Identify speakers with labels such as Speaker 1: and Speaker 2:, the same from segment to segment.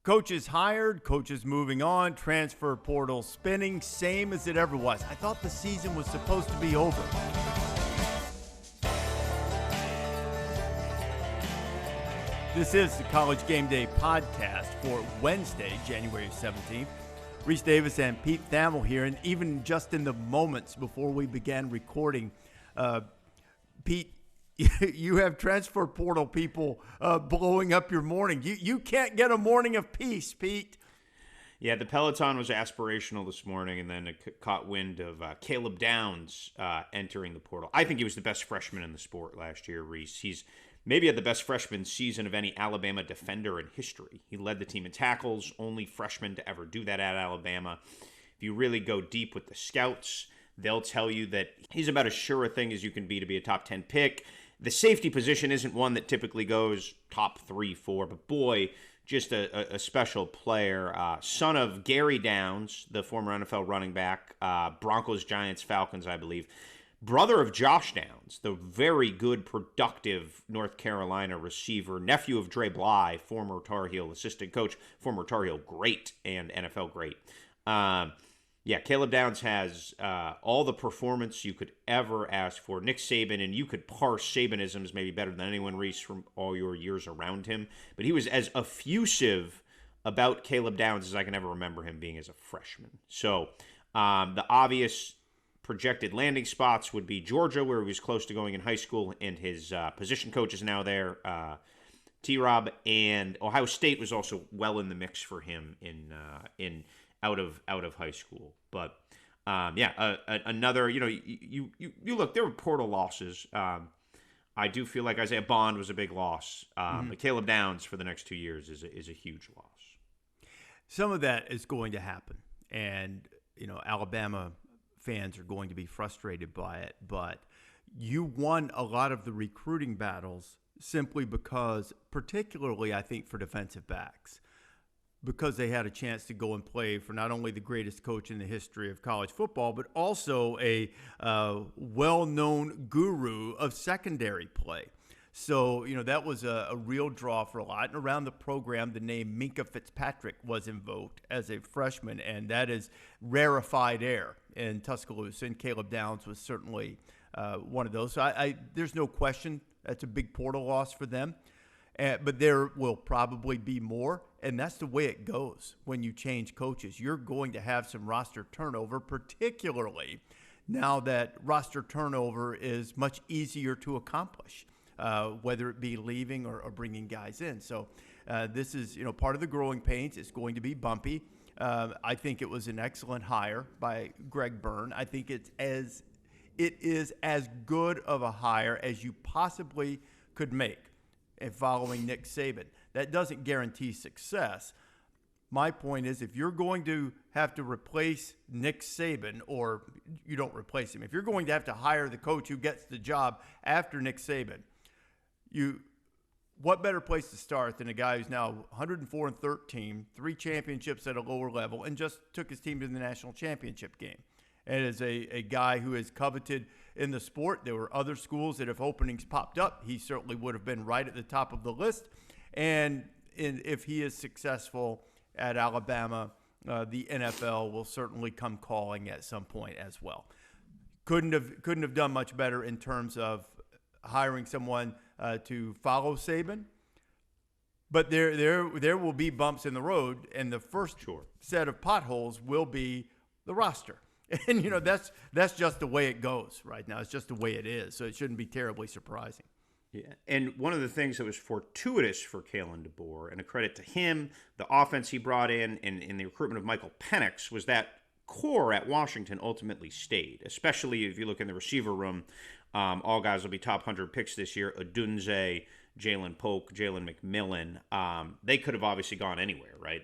Speaker 1: Coaches hired, coaches moving on, transfer portal spinning, same as it ever was. I thought the season was supposed to be over. This is the College Game Day podcast for Wednesday, January 17th. Rece Davis and Pete Thamel here, and even just in the moments before we began recording, Pete, you have transfer portal people blowing up your morning. You can't get a morning of peace, Pete.
Speaker 2: Yeah, the Peloton was aspirational this morning, and then it caught wind of Caleb Downs entering the portal. I think he was the best freshman in the sport last year, Rece. He's maybe had the best freshman season of any Alabama defender in history. He led the team in tackles, only freshman to ever do that at Alabama. If you really go deep with the scouts, they'll tell you that he's about as sure a thing as you can be to be a top 10 pick. The safety position isn't one that typically goes top 3, 4, but boy, just a special player. Son of Gary Downs, the former NFL running back, Broncos, Giants, Falcons, I believe. Brother of Josh Downs, the very good, productive North Carolina receiver. Nephew of Dre Bly, former Tar Heel assistant coach, former Tar Heel great and NFL great. Yeah, Caleb Downs has all the performance you could ever ask for. Nick Saban, and you could parse Sabanisms maybe better than anyone, Rece, from all your years around him. But he was as effusive about Caleb Downs as I can ever remember him being as a freshman. So the obvious projected landing spots would be Georgia, where he was close to going in high school, and his position coach is now there, T-Rob, and Ohio State was also well in the mix for him in out of high school. But another, you look, there were portal losses. I do feel like Isaiah Bond was a big loss. But Caleb Downs for the next 2 years is a huge loss.
Speaker 1: Some of that is going to happen, and Alabama fans are going to be frustrated by it, but you won a lot of the recruiting battles simply because, particularly I think for defensive backs, because they had a chance to go and play for not only the greatest coach in the history of college football, but also a well-known guru of secondary play. So, that was a real draw for a lot. And around the program, the name Minka Fitzpatrick was invoked as a freshman, and that is rarefied air in Tuscaloosa. And Caleb Downs was certainly one of those. So there's no question that's a big portal loss for them. But there will probably be more, and that's the way it goes when you change coaches. You're going to have some roster turnover, particularly now that roster turnover is much easier to accomplish, whether it be leaving or bringing guys in. So this is part of the growing pains. It's going to be bumpy. I think it was an excellent hire by Greg Byrne. I think it is as good of a hire as you possibly could make. And following Nick Saban. That doesn't guarantee success. My point is, if you're going to have to replace Nick Saban, or you don't replace him, if you're going to have to hire the coach who gets the job after Nick Saban, what better place to start than a guy who's now 104-13, 3 championships at a lower level, and just took his team to the national championship game. And as a guy who is coveted in the sport, there were other schools that if openings popped up, he certainly would have been right at the top of the list. And if he is successful at Alabama, the NFL will certainly come calling at some point as well. Couldn't have done much better in terms of hiring someone to follow Saban. But there will be bumps in the road, and the first set of potholes will be the roster. And, that's just the way it goes right now. It's just the way it is. So it shouldn't be terribly surprising.
Speaker 2: Yeah, and one of the things that was fortuitous for Kalen DeBoer, and a credit to him, the offense he brought in the recruitment of Michael Penix, was that core at Washington ultimately stayed, especially if you look in the receiver room. All guys will be top 100 picks this year. Odunze, Jalen Polk, Jalen McMillan. They could have obviously gone anywhere, right?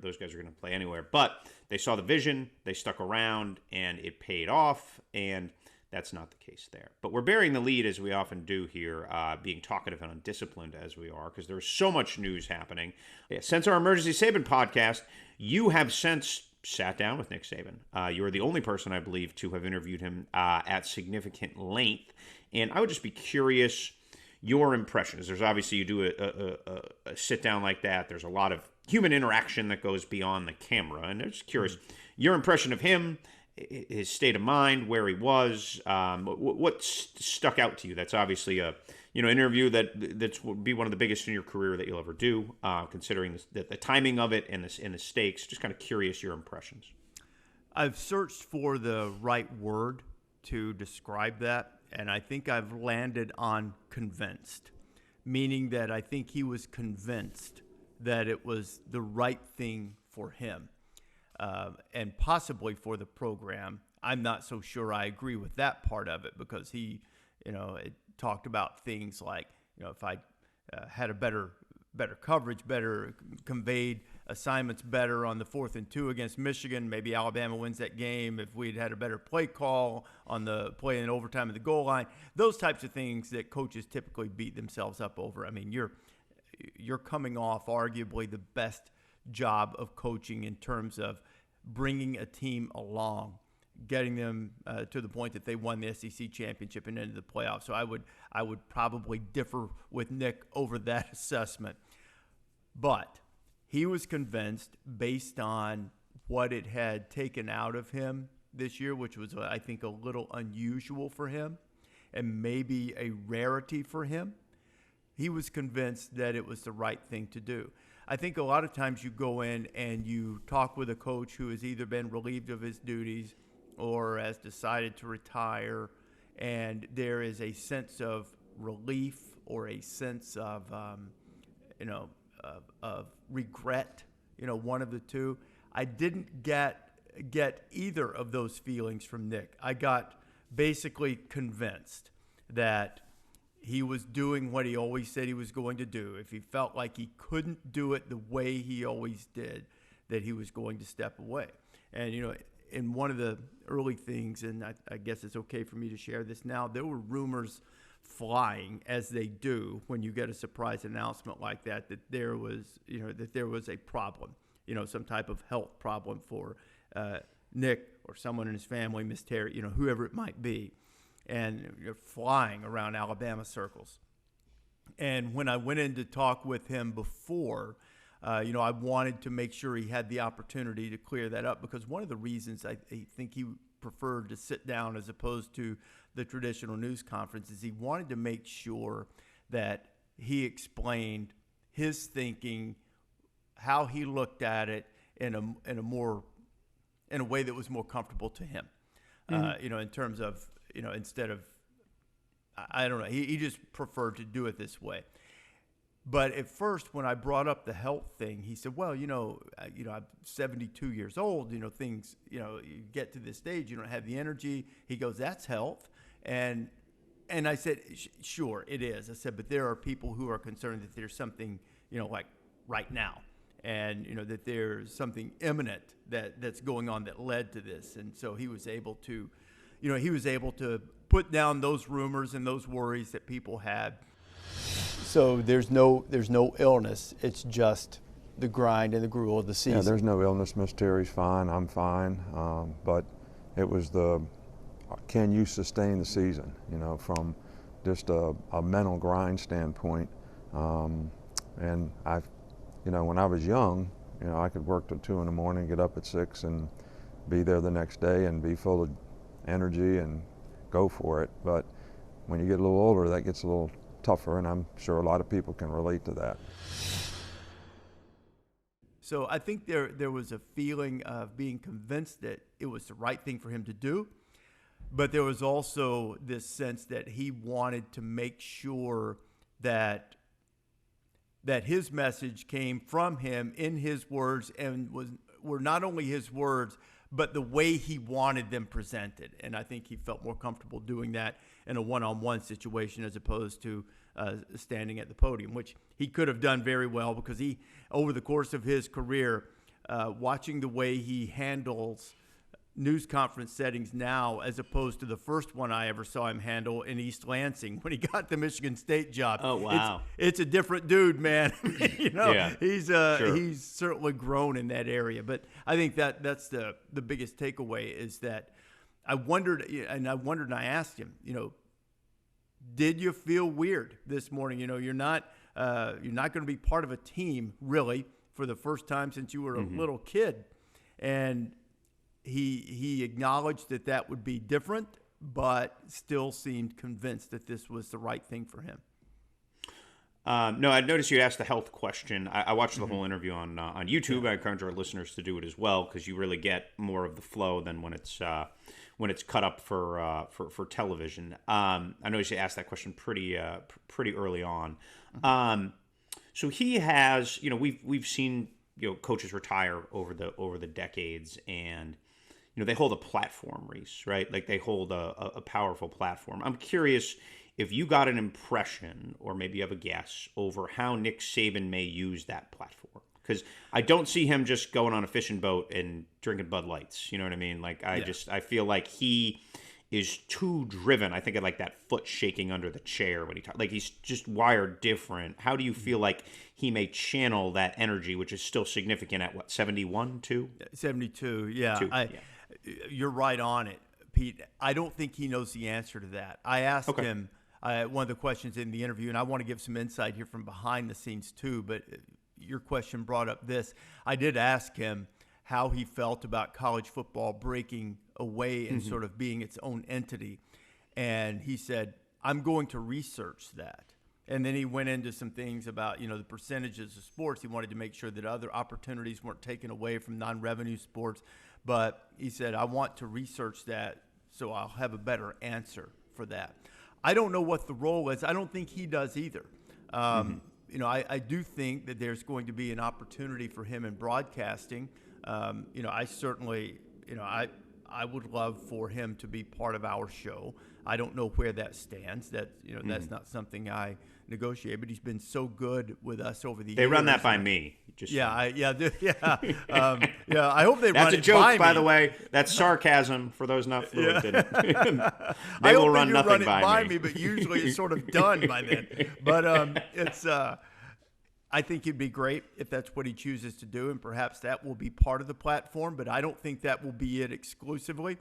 Speaker 2: Those guys are going to play anywhere. But they saw the vision, they stuck around, and it paid off, and that's not the case there. But we're bearing the lead, as we often do here, being talkative and undisciplined as we are, because there's so much news happening. Yeah, since our Emergency Saban podcast, you have since sat down with Nick Saban. You are the only person, I believe, to have interviewed him at significant length. And I would just be curious your impressions. There's obviously, you do a sit down like that. There's a lot of human interaction that goes beyond the camera. And I'm just curious, your impression of him, his state of mind, where he was, what stuck out to you? That's obviously a interview that will be one of the biggest in your career that you'll ever do, considering the timing of it and the stakes. Just kind of curious your impressions.
Speaker 1: I've searched for the right word to describe that, and I think I've landed on convinced, meaning that I think he was convinced that it was the right thing for him, and possibly for the program. I'm not so sure I agree with that part of it, because he, it talked about things like, if I had a better coverage, better conveyed assignments better on the 4th and 2 against Michigan, maybe Alabama wins that game. If we'd had a better play call on the play in overtime at the goal line, those types of things that coaches typically beat themselves up over. I mean, you're coming off arguably the best job of coaching in terms of bringing a team along, getting them to the point that they won the SEC championship and into the playoffs. So I would probably differ with Nick over that assessment. But he was convinced, based on what it had taken out of him this year, which was, I think, a little unusual for him and maybe a rarity for him. He was convinced that it was the right thing to do. I think a lot of times you go in and you talk with a coach who has either been relieved of his duties or has decided to retire, and there is a sense of relief or a sense of, of regret, one of the two. I didn't get either of those feelings from Nick. I got basically convinced that he was doing what he always said he was going to do. If he felt like he couldn't do it the way he always did, that he was going to step away. And, in one of the early things, and I guess it's okay for me to share this now, there were rumors flying, as they do when you get a surprise announcement like that there was a problem, some type of health problem for Nick or someone in his family, Miss Terry, whoever it might be, and flying around Alabama circles. And when I went in to talk with him before, I wanted to make sure he had the opportunity to clear that up, because one of the reasons I think he preferred to sit down as opposed to the traditional news conference is he wanted to make sure that he explained his thinking, how he looked at it in a way that was more comfortable to him. In terms of, instead of, I don't know, he just preferred to do it this way. But at first, when I brought up the health thing, he said, well, I'm 72 years old, things, you get to this stage, you don't have the energy. He goes, that's health. And I said, sure, it is. I said, but there are people who are concerned that there's something, like right now, and, that there's something imminent that's going on that led to this. And so he was able to, put down those rumors and those worries that people had. So there's no illness. It's just the grind and the gruel of the season.
Speaker 3: Yeah, there's no illness. Miss Terry's fine. I'm fine. But it was can you sustain the season? From just a mental grind standpoint. And when I was young, I could work till 2 a.m, get up at 6, and be there the next day and be full of energy and go for it. But when you get a little older, that gets a little tougher, and I'm sure a lot of people can relate to that.
Speaker 1: So I think there was a feeling of being convinced that it was the right thing for him to do, but there was also this sense that he wanted to make sure that his message came from him in his words, and were not only his words, but the way he wanted them presented. And I think he felt more comfortable doing that in a one-on-one situation as opposed to standing at the podium, which he could have done very well, because he, over the course of his career, watching the way he handles news conference settings now, as opposed to the first one I ever saw him handle in East Lansing when he got the Michigan State job.
Speaker 2: Oh, wow.
Speaker 1: It's a different dude, man.
Speaker 2: Yeah,
Speaker 1: he's
Speaker 2: sure.
Speaker 1: He's certainly grown in that area. But I think that's the biggest takeaway, is that I wondered, and I asked him, did you feel weird this morning? You're not going to be part of a team really for the first time since you were a little kid. And he acknowledged that would be different, but still seemed convinced that this was the right thing for him.
Speaker 2: No, I noticed you asked the health question. I watched the whole interview on YouTube. Yeah. I encourage our listeners to do it as well, because you really get more of the flow than when it's cut up for television. I noticed you asked that question pretty early on. So he has, we've seen coaches retire over the decades, and they hold a platform, Rece, right? Like they hold a powerful platform. I'm curious if you got an impression, or maybe you have a guess, over how Nick Saban may use that platform. Because I don't see him just going on a fishing boat and drinking Bud Lights. You know what I mean? Like I feel like he is too driven. I think I like that foot shaking under the chair when he talks. Like he's just wired different. How do you feel like he may channel that energy, which is still significant at 71,
Speaker 1: 72, yeah. You're right on it, Pete. I don't think he knows the answer to that. I asked him one of the questions in the interview, and I want to give some insight here from behind the scenes too, but your question brought up this. I did ask him how he felt about college football breaking away and sort of being its own entity. And he said, I'm going to research that. And then he went into some things about, the percentages of sports. He wanted to make sure that other opportunities weren't taken away from non-revenue sports. But he said, I want to research that so I'll have a better answer for that. I don't know what the role is. I don't think he does either. I do think that there's going to be an opportunity for him in broadcasting. I certainly, I would love for him to be part of our show. I don't know where that stands. That's not something I negotiate, but he's been so good with us over the years.
Speaker 2: They run that by me.
Speaker 1: I hope they run it by me.
Speaker 2: That's a joke, by the way. That's sarcasm for those not fluent. They will run nothing by me.
Speaker 1: But usually it's sort of done by then. But I think it'd be great if that's what he chooses to do, and perhaps that will be part of the platform, but I don't think that will be it exclusively.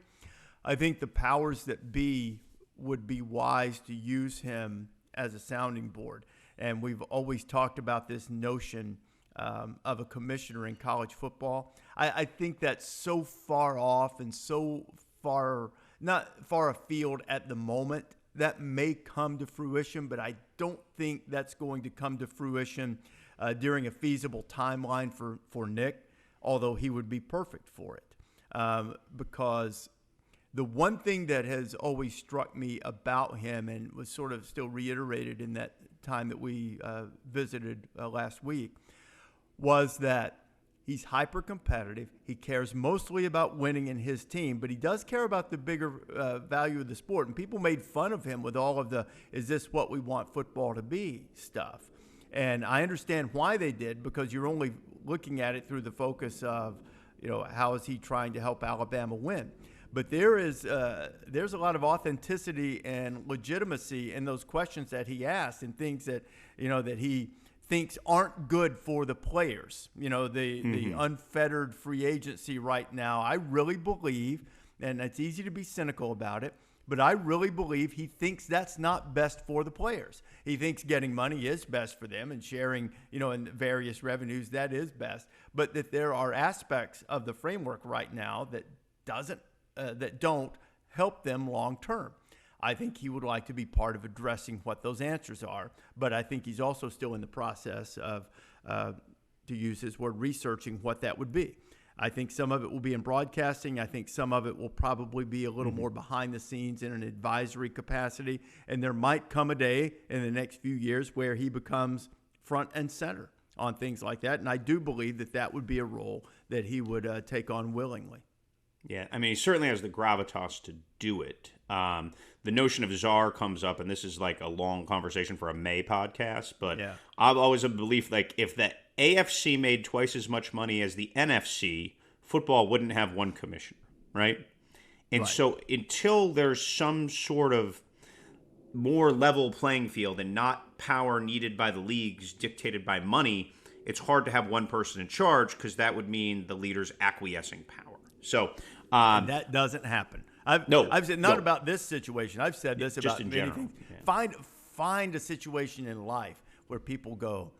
Speaker 1: I think the powers that be would be wise to use him as a sounding board. And we've always talked about this notion of a commissioner in college football. I think that's so far off and so not far afield at the moment. That may come to fruition, but I don't think that's going to come to fruition during a feasible timeline for Nick, although he would be perfect for it. Because the one thing that has always struck me about him, and was sort of still reiterated in that time that we visited last week, was that he's hyper competitive. He cares mostly about winning in his team, but he does care about the bigger value of the sport. And people made fun of him with all of the, is this what we want football to be stuff. And I understand why they did, because you're only looking at it through the focus of, how is he trying to help Alabama win? But there's a lot of authenticity and legitimacy in those questions that he asks, and things that, that he thinks aren't good for the players. The unfettered free agency right now, I really believe, and it's easy to be cynical about it, but I really believe he thinks that's not best for the players. He thinks getting money is best for them, and sharing, in various revenues, that is best. But that there are aspects of the framework right now that don't help them long term. I think he would like to be part of addressing what those answers are, but I think he's also still in the process of, to use his word, researching what that would be. I think some of it will be in broadcasting. I think some of it will probably be a little more behind the scenes in an advisory capacity, and there might come a day in the next few years where he becomes front and center on things like that, and I do believe that would be a role that he would take on willingly.
Speaker 2: Yeah, I mean, he certainly has the gravitas to do it. The notion of czar comes up, and this is like a long conversation for a May podcast, but yeah. I've always a belief, like, if the AFC made twice as much money as the NFC, football wouldn't have one commissioner, right? And so until there's some sort of more level playing field and not power needed by the leagues dictated by money, it's hard to have one person in charge, because that would mean the leaders acquiescing power. So and
Speaker 1: that doesn't happen. I've said about this situation. I've said this
Speaker 2: just
Speaker 1: about
Speaker 2: in
Speaker 1: many
Speaker 2: general.
Speaker 1: things.
Speaker 2: Yeah.
Speaker 1: find a situation in life where people go,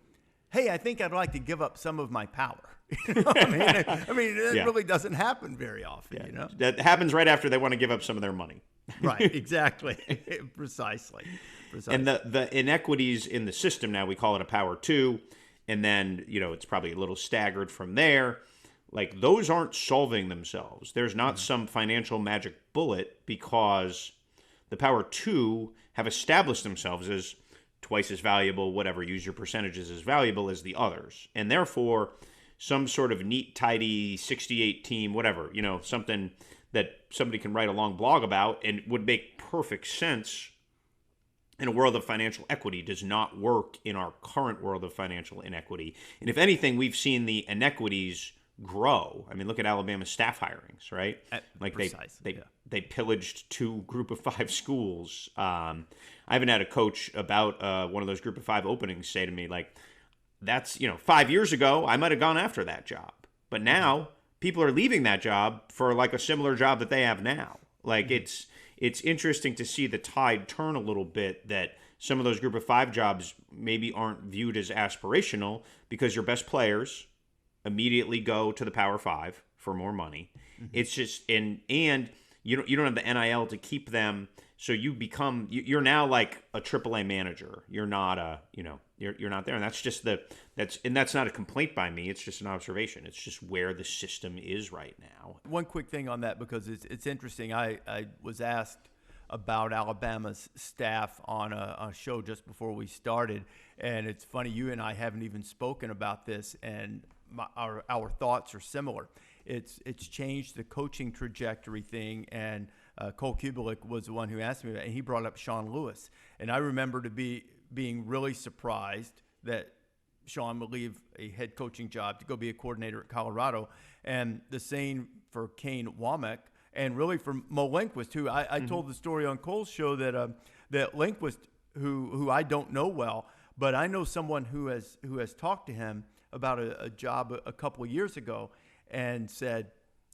Speaker 1: hey, I think I'd like to give up some of my power. You know what I mean, that really doesn't happen very often.
Speaker 2: Yeah.
Speaker 1: You know,
Speaker 2: that happens right after they want to give up some of their money.
Speaker 1: Right, exactly. Precisely.
Speaker 2: And the inequities in the system now, we call it a power 2, and then, it's probably a little staggered from there. Like, those aren't solving themselves. There's not some financial magic bullet, because the power 2 have established themselves as twice as valuable, whatever, use your percentages, as valuable as the others. And therefore, some sort of neat, tidy 68 team, whatever, something that somebody can write a long blog about and would make perfect sense in a world of financial equity, does not work in our current world of financial inequity. And if anything, we've seen the inequities grow. I mean, look at Alabama's staff hirings, right? Like they pillaged 2 Group of 5 schools. I haven't had a coach about one of those Group of 5 openings say to me, like, that's, 5 years ago, I might have gone after that job. But now people are leaving that job for like a similar job that they have now. Like, it's interesting to see the tide turn a little bit, that some of those Group of 5 jobs maybe aren't viewed as aspirational, because your best players immediately go to the Power 5 for more money. It's just, and you don't have the NIL to keep them, so you're now like a AAA manager. You're not you're not there, and that's not a complaint by me. It's just an observation. It's just where the system is right now.
Speaker 1: One quick thing on that, because it's interesting. I was asked about Alabama's staff on a show just before we started, and it's funny, you and I haven't even spoken about this, and our thoughts are similar. It's changed the coaching trajectory thing, and Cole Kubelik was the one who asked me that, and he brought up Sean Lewis. And I remember being really surprised that Sean would leave a head coaching job to go be a coordinator at Colorado, and the same for Kane Womack, and really for Mo Lindquist, who I told the story on Cole's show that Lindquist, who I don't know well, but I know someone who has talked to him about a job a couple of years ago, and said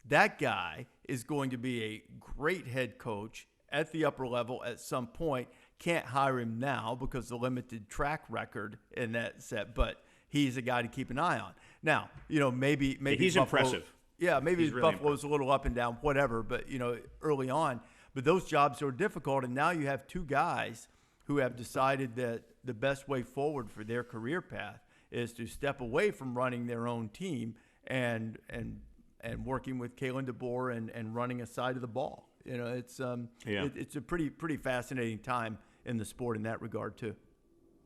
Speaker 1: that guy is going to be a great head coach at the upper level at some point. Can't hire him now because of the limited track record in that set, but he's a guy to keep an eye on. Now, maybe
Speaker 2: he's
Speaker 1: Buffalo,
Speaker 2: impressive.
Speaker 1: Yeah, maybe
Speaker 2: really
Speaker 1: Buffalo's a little up and down, whatever, but early on. But those jobs are difficult, and now you have 2 guys who have decided that the best way forward for their career path is to step away from running their own team and working with Kalen DeBoer and running a side of the ball. It's a pretty fascinating time in the sport in that regard too.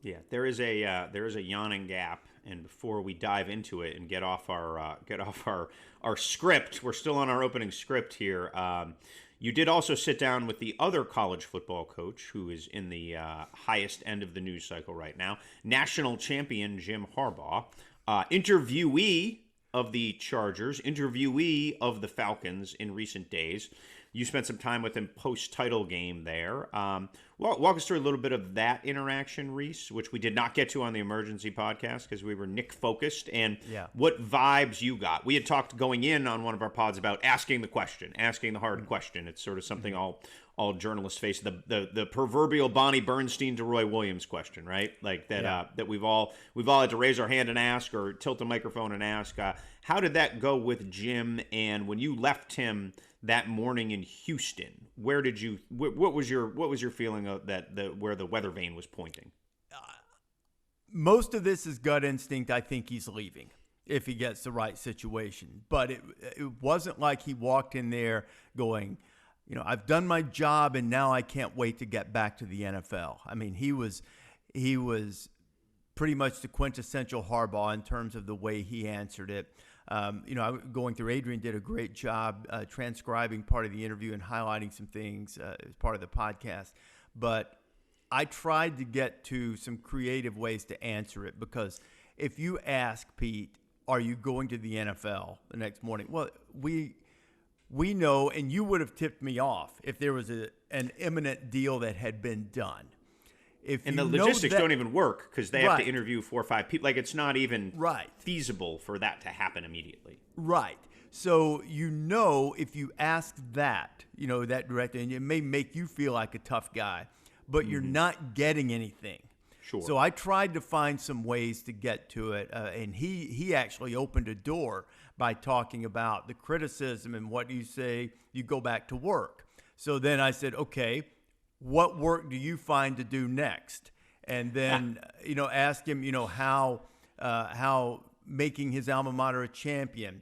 Speaker 2: Yeah, there is a yawning gap, and before we dive into it and get off our script, we're still on our opening script here. You did also sit down with the other college football coach who is in the highest end of the news cycle right now, national champion Jim Harbaugh, interviewee of the Chargers, interviewee of the Falcons in recent days. You spent some time with him post-title game there. Walk us through a little bit of that interaction, Rece, which we did not get to on the emergency podcast because we were Nick-focused, and what vibes you got. We had talked going in on one of our pods about asking the question, asking the hard question. It's sort of something all journalists face, the proverbial Bonnie Bernstein to Roy Williams question, right? Like that that we've all had to raise our hand and ask, or tilt a microphone and ask. How did that go with Jim? And when you left him that morning in Houston, what was your feeling of that? Where the weather vane was pointing?
Speaker 1: Most of this is gut instinct. I think he's leaving if he gets the right situation. But it wasn't like he walked in there going, I've done my job and now I can't wait to get back to the NFL. I mean, he was pretty much the quintessential Harbaugh in terms of the way he answered it. Going through, Adrian did a great job transcribing part of the interview and highlighting some things as part of the podcast. But I tried to get to some creative ways to answer it, because if you ask Pete, are you going to the NFL the next morning? Well, we know, and you would have tipped me off if there was an imminent deal that had been done.
Speaker 2: And the logistics don't even work because they have to interview 4 or 5 people. Like, it's not even feasible for that to happen immediately.
Speaker 1: Right. So, if you ask that, that directly, and it may make you feel like a tough guy, but you're not getting anything.
Speaker 2: Sure.
Speaker 1: So I tried to find some ways to get to it, and he actually opened a door by talking about the criticism and what you say, you go back to work. So then I said, okay, what work do you find to do next? And then, ask him, how making his alma mater a champion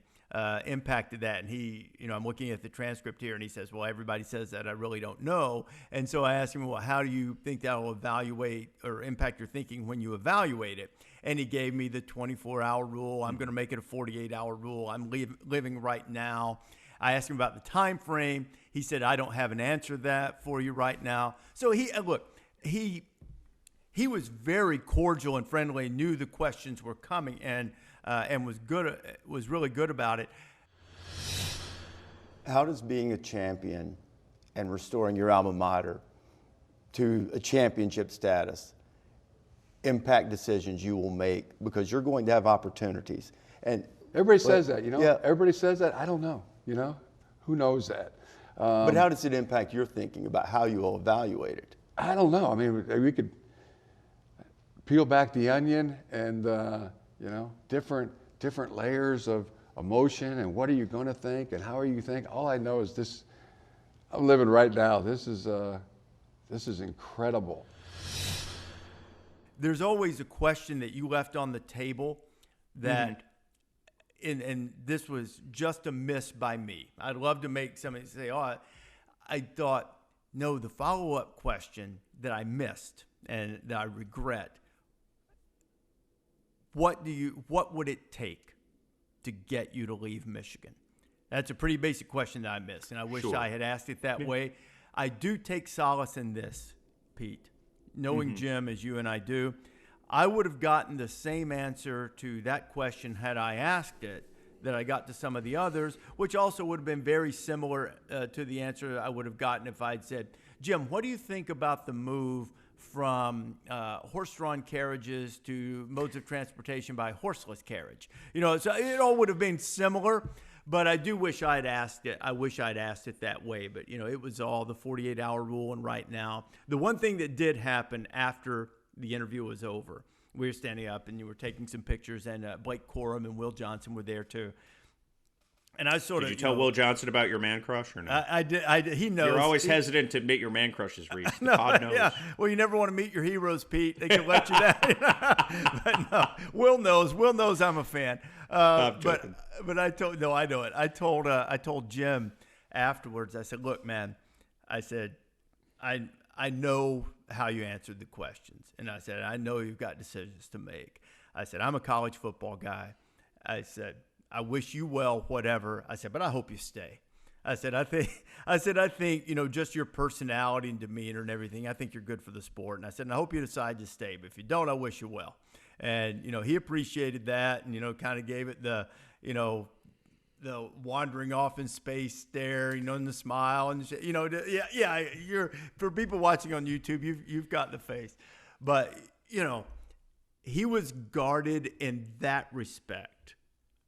Speaker 1: impacted that. And he, I'm looking at the transcript here, and he says, well, everybody says that. I really don't know. And so I asked him, well, how do you think that will evaluate or impact your thinking when you evaluate it? And he gave me the 24-hour rule. I'm going to make it a 48-hour rule. I'm living right now. I asked him about the time frame. He said, I don't have an answer to that for you right now. So he was very cordial and friendly, knew the questions were coming, and was really good about it.
Speaker 4: How does being a champion and restoring your alma mater to a championship status impact decisions you will make? Because you're going to have opportunities. And
Speaker 5: everybody says that,
Speaker 4: Yeah.
Speaker 5: Everybody says that. I don't know, Who knows that?
Speaker 4: But how does it impact your thinking about how you will evaluate it?
Speaker 5: I don't know. I mean, we could peel back the onion and, different layers of emotion and what are you going to think and how are you think? All I know is this, I'm living right now. This is incredible.
Speaker 1: There's always a question that you left on the table that, and this was just a miss by me. I'd love to make somebody say, oh, I thought, no, the follow-up question that I missed and that I regret, what would it take to get you to leave Michigan? That's a pretty basic question that I missed, and I wish I had asked it that way. I do take solace in this, Pete, knowing Jim as you and I do. I would have gotten the same answer to that question had I asked it that I got to some of the others, which also would have been very similar to the answer I would have gotten if I'd said, Jim, what do you think about the move from horse-drawn carriages to modes of transportation by horseless carriage? So it all would have been similar, but I do wish I'd asked it. I wish I'd asked it that way, but, it was all the 48-hour rule, and right now, the one thing that did happen after the interview was over, we were standing up, and you were taking some pictures, and Blake Corum and Will Johnson were there, too. And I sort of.
Speaker 2: Did you tell Will Johnson about your man crush or not?
Speaker 1: I did. He knows.
Speaker 2: You're always hesitant to admit your man crushes, Rece. God knows.
Speaker 1: Yeah. Well, you never want to meet your heroes, Pete. They can let you down. But no, Will knows. Will knows I'm a fan. But I told. No, I know it. I told Jim afterwards. I said, "Look, man," I said, I know how you answered the questions, and I said, I know you've got decisions to make. I said, I'm a college football guy. I said, I wish you well, whatever. I said, but I hope you stay. I said, I think, just your personality and demeanor and everything, I think you're good for the sport. And I said, and I hope you decide to stay. But if you don't, I wish you well. And, he appreciated that and, kind of gave it the wandering off in space stare, and the smile and, you're, for people watching on YouTube, you've got the face. But, he was guarded in that respect.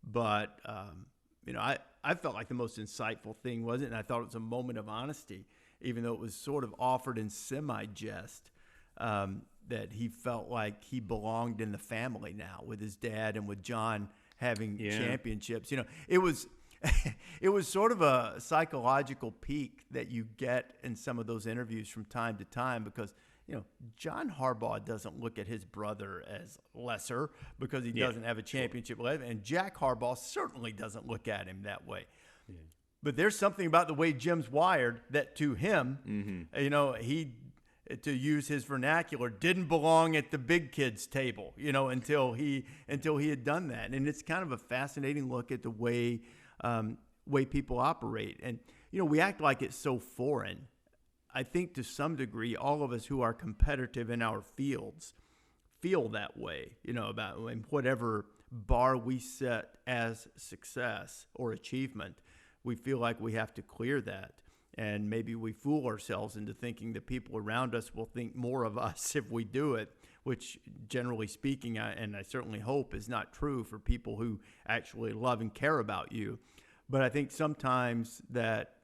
Speaker 1: But, I felt like the most insightful thing was it, and I thought it was a moment of honesty, even though it was sort of offered in semi-jest, that he felt like he belonged in the family now with his dad and with John having championships. It was it was sort of a psychological peak that you get in some of those interviews from time to time because John Harbaugh doesn't look at his brother as lesser because he doesn't have a championship, and Jack Harbaugh certainly doesn't look at him that way. Yeah. But there's something about the way Jim's wired that to him, he, to use his vernacular, didn't belong at the big kids table, until he had done that. And it's kind of a fascinating look at the way people operate. And we act like it's so foreign. I think to some degree, all of us who are competitive in our fields feel that way, about whatever bar we set as success or achievement. We feel like we have to clear that. And maybe we fool ourselves into thinking that people around us will think more of us if we do it, which generally speaking, and I certainly hope is not true for people who actually love and care about you. But I think sometimes that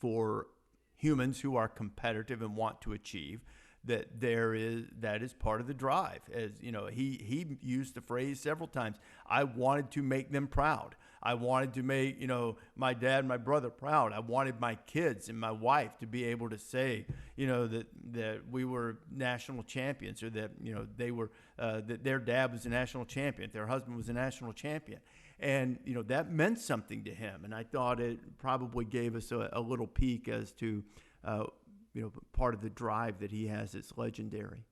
Speaker 1: for humans who are competitive and want to achieve, that is part of the drive. As you know, he used the phrase several times. I wanted to make them proud. I wanted to make, my dad and my brother proud. I wanted my kids and my wife to be able to say, that we were national champions, or that, they were, that their dad was a national champion, their husband was a national champion. And, that meant something to him. And I thought it probably gave us a little peek as to, part of the drive that he has that's legendary.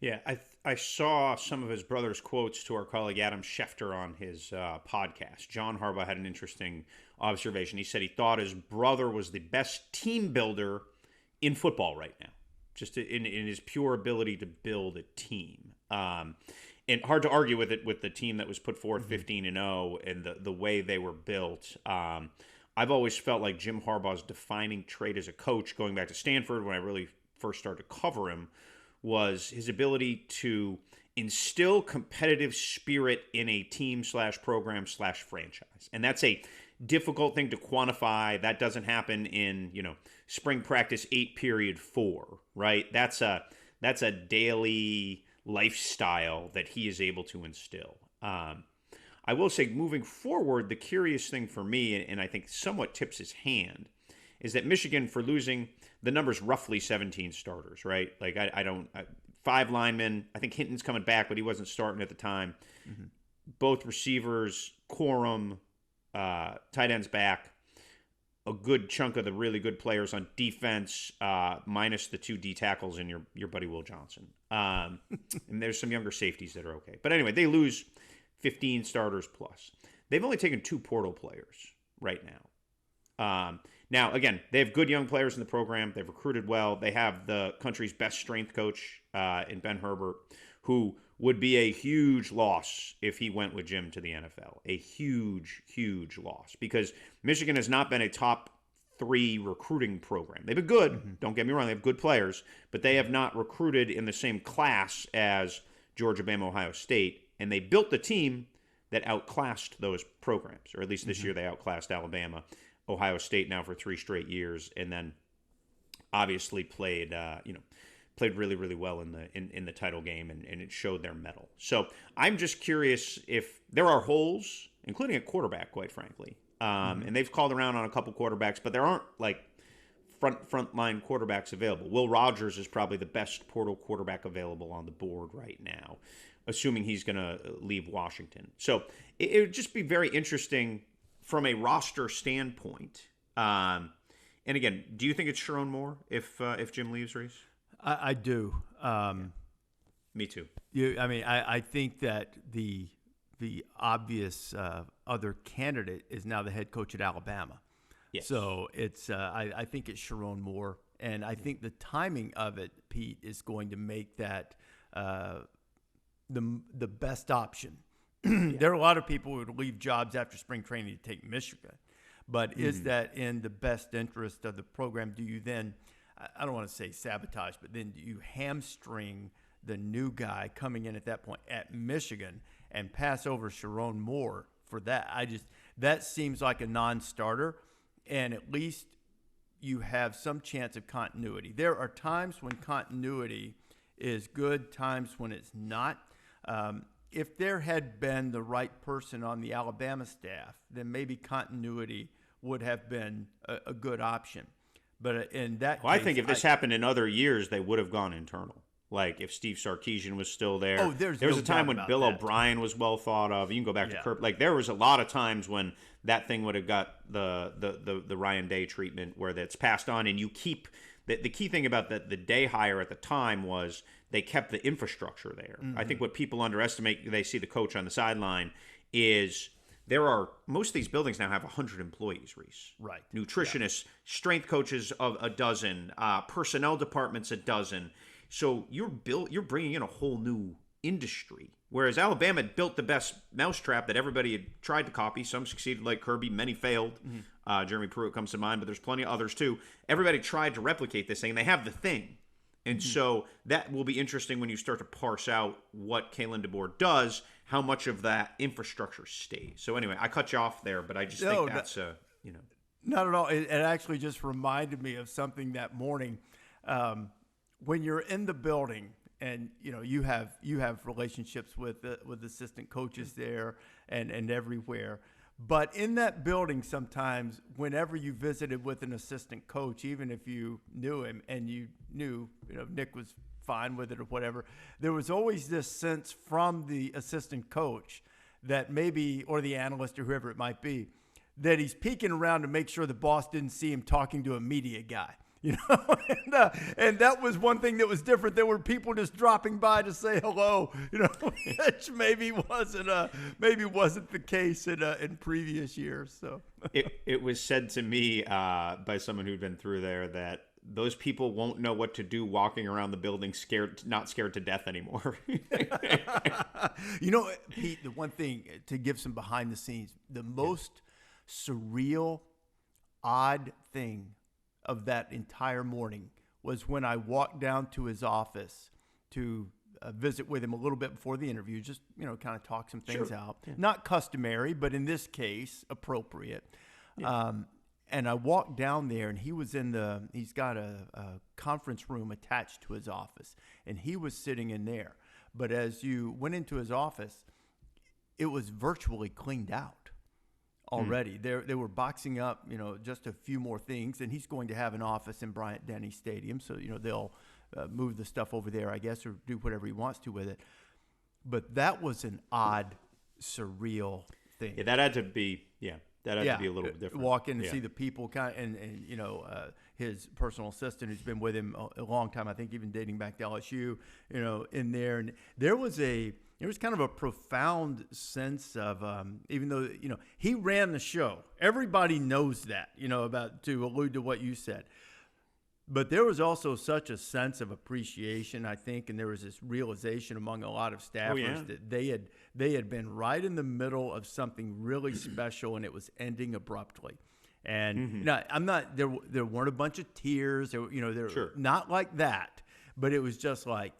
Speaker 2: Yeah, I saw some of his brother's quotes to our colleague Adam Schefter on his podcast. John Harbaugh had an interesting observation. He said he thought his brother was the best team builder in football right now, just in his pure ability to build a team. And hard to argue with it with the team that was put forward 15-0 and the way they were built. I've always felt like Jim Harbaugh's defining trait as a coach, going back to Stanford when I really first started to cover him, was his ability to instill competitive spirit in a team/program/franchise. And that's a difficult thing to quantify. That doesn't happen in, spring practice 8 period 4, right? That's a daily lifestyle that he is able to instill. I will say, moving forward, the curious thing for me, and I think somewhat tips his hand, is that Michigan, for losing, the number's roughly 17 starters, right? Like, I don't 5 linemen. I think Hinton's coming back, but he wasn't starting at the time. Mm-hmm. Both receivers, Corum, tight ends back. A good chunk of the really good players on defense, minus the 2 D tackles and your buddy Will Johnson. And there's some younger safeties that are okay. But anyway, they lose 15 starters plus. They've only taken 2 portal players right now. Now, again, they have good young players in the program. They've recruited well. They have the country's best strength coach in Ben Herbert, who would be a huge loss if he went with Jim to the NFL. A huge, huge loss, because Michigan has not been a top 3 recruiting program. They've been good. Mm-hmm. Don't get me wrong. They have good players, but they have not recruited in the same class as Georgia, Bama, Ohio State. And they built the team that outclassed those programs, or at least this year they outclassed Alabama, Ohio State now for 3 straight years, and then obviously played really, really well in the title game, and it showed their mettle. So I'm just curious if there are holes, including a quarterback, quite frankly. And they've called around on a couple quarterbacks, but there aren't like front line quarterbacks available. Will Rogers is probably the best portal quarterback available on the board right now, assuming he's going to leave Washington. So it would just be very interesting from a roster standpoint. And again, do you think it's Sharon Moore if Jim leaves, Rece?
Speaker 1: I do.
Speaker 2: Me too.
Speaker 1: I think that the obvious other candidate is now the head coach at Alabama.
Speaker 2: Yes.
Speaker 1: So it's I think it's Sharon Moore, and I think the timing of it, Pete, is going to make that the best option. There are a lot of people who would leave jobs after spring training to take Michigan, but is that in the best interest of the program? Do you then, I don't want to say sabotage, but then do you hamstring the new guy coming in at that point at Michigan and pass over Sharon Moore for that? That seems like a non-starter, and at least you have some chance of continuity. There are times when continuity is good, times when it's not. If there had been the right person on the Alabama staff, then maybe continuity would have been a good option. But in that case,
Speaker 2: I think if this happened in other years, they would have gone internal. Like if Steve Sarkisian was still there. There was a time when Bill O'Brien was well thought of. You can go back to Kirk. Like there was a lot of times when that thing would have got the Ryan Day treatment, where that's passed on, and you keep the key thing about the Day hire at the time was they kept the infrastructure there. Mm-hmm. I think what people underestimate, they see the coach on the sideline, is most of these buildings now have 100 employees, Rece.
Speaker 1: Right.
Speaker 2: Nutritionists, strength coaches of a dozen, personnel departments a dozen. So you're bringing in a whole new industry. Whereas Alabama had built the best mousetrap that everybody had tried to copy. Some succeeded like Kirby, many failed. Mm-hmm. Jeremy Pruitt comes to mind, but there's plenty of others too. Everybody tried to replicate this thing, and they have the thing. And so that will be interesting when you start to parse out what Kalen DeBoer does, how much of that infrastructure stays. So anyway, I cut you off there, but I just think that's,
Speaker 1: Not at all. It actually just reminded me of something that morning. when you're in the building and you have relationships with assistant coaches there and everywhere, but in that building sometimes whenever you visited with an assistant coach, even if you knew him and you knew Nick was fine with it or whatever, there was always this sense from the assistant coach that maybe, or the analyst or whoever it might be, that he's peeking around to make sure the boss didn't see him talking to a media guy. And that was one thing that was different. There were people just dropping by to say hello, which maybe wasn't the case in previous years. So
Speaker 2: it was said to me by someone who'd been through there that those people won't know what to do walking around the building not scared to death anymore.
Speaker 1: Pete, the one thing to give some behind the scenes, the most surreal, odd thing of that entire morning was when I walked down to his office to visit with him a little bit before the interview, just, kind of talk some things out. Yeah. Not customary, but in this case, appropriate. Yeah. And I walked down there, and he's got a conference room attached to his office, and he was sitting in there. But as you went into his office, it was virtually cleaned out already. They were boxing up, just a few more things, and he's going to have an office in Bryant-Denny Stadium, so they'll move the stuff over there, I guess, or do whatever he wants to with it. But that was an odd, surreal thing.
Speaker 2: Yeah, that had to be a little bit different.
Speaker 1: Walk in and see the people, and his personal assistant who's been with him a long time, I think even dating back to LSU, in there. And there was kind of a profound sense of, even though, he ran the show. Everybody knows that, about, to allude to what you said. But there was also such a sense of appreciation, I think, and there was this realization among a lot of staffers that they had been right in the middle of something really special, and it was ending abruptly. And I'm not there. There weren't a bunch of tears. Not like that. But it was just like,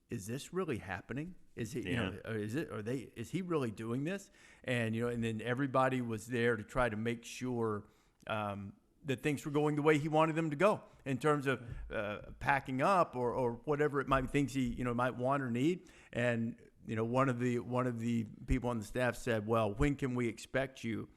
Speaker 1: is this really happening? Is it? Is he really doing this? And and then everybody was there to try to make sure that things were going the way he wanted them to go in terms of packing up or whatever it might be, things he might want or need. And one of the people on the staff said, "Well, when can we expect you?"